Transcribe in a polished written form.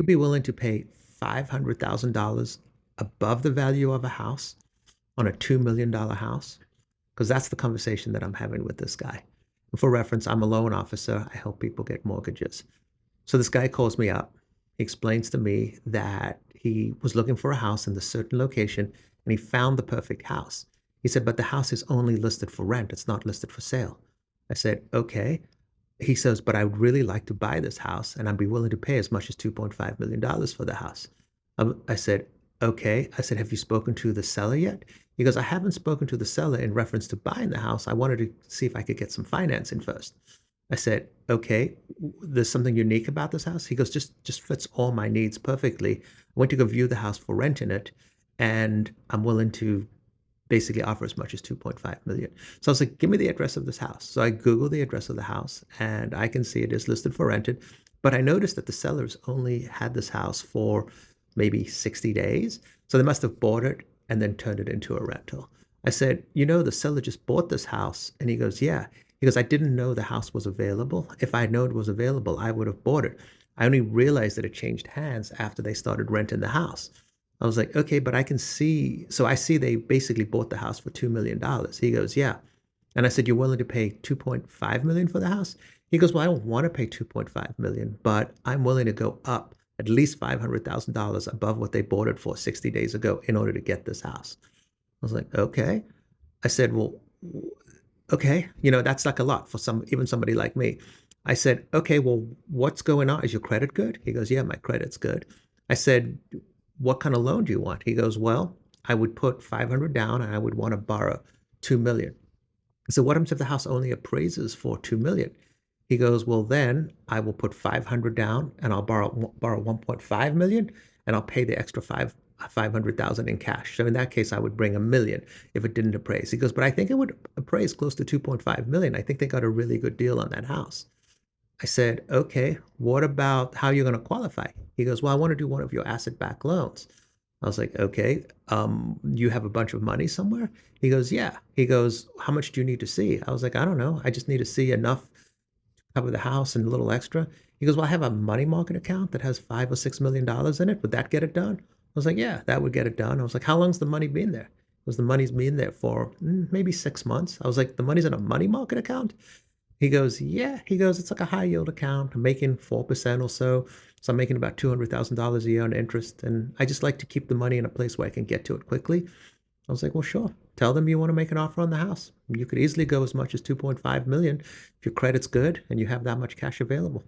you'd be willing to pay $500,000 above the value of a house on a $2 million house? Because that's the conversation that I'm having with this guy. And for reference, I'm a loan officer. I help people get mortgages. So this guy calls me up. He explains to me that he was looking for a house in the certain location and he found the perfect house. He said, but the house is only listed for rent. It's not listed for sale. I said, okay. He says, but I would really like to buy this house and I'd be willing to pay as much as $2.5 million for the house. I said, okay. I said, have you spoken to the seller yet? He goes, I haven't spoken to the seller in reference to buying the house. I wanted to see if I could get some financing first. I said, okay, there's something unique about this house. He goes, just fits all my needs perfectly. I went to go view the house for renting it, and I'm willing to basically offer as much as 2.5 million. So I was like, give me the address of this house. So I Googled the address of the house and I can see it is listed for rented. But I noticed that the sellers only had this house for maybe 60 days. So they must have bought it and then turned it into a rental. I said, the seller just bought this house. And he goes, yeah. He goes, I didn't know the house was available. If I had known it was available, I would have bought it. I only realized that it changed hands after they started renting the house. I was like, okay, but I can see. So I see they basically bought the house for $2 million. He goes, yeah. And I said, you're willing to pay 2.5 million for the house? He goes, well, I don't want to pay 2.5 million, but I'm willing to go up at least $500,000 above what they bought it for 60 days ago in order to get this house. I was like, okay. I said, well, okay, that's like a lot for even somebody like me. I said, okay, well, what's going on? Is your credit good? He goes, yeah, my credit's good. I said, what kind of loan do you want? He goes, well, I would put 500 down and I would want to borrow 2 million. So what happens if the house only appraises for 2 million? He goes, well, then I will put 500 down and I'll borrow 1.5 million and I'll pay the extra 500,000 in cash. So in that case, I would bring 1 million if it didn't appraise. He goes, but I think it would appraise close to 2.5 million. I think they got a really good deal on that house. I said, okay, what about how you're going to qualify? He goes, well, I want to do one of your asset-backed loans. I was like, okay, you have a bunch of money somewhere? He goes, yeah. He goes, how much do you need to see? I was like, I don't know. I just need to see enough to cover the house and a little extra. He goes, well, I have a money market account that has $5 or $6 million in it. Would that get it done? I was like, yeah, that would get it done. I was like, how long's the money been there? Because the money's been there for maybe 6 months. I was like, the money's in a money market account? He goes, yeah. He goes, it's like a high yield account. I'm making 4% or so. So I'm making about $200,000 a year on interest. And I just like to keep the money in a place where I can get to it quickly. I was like, well, sure. Tell them you want to make an offer on the house. You could easily go as much as 2.5 million if your credit's good and you have that much cash available.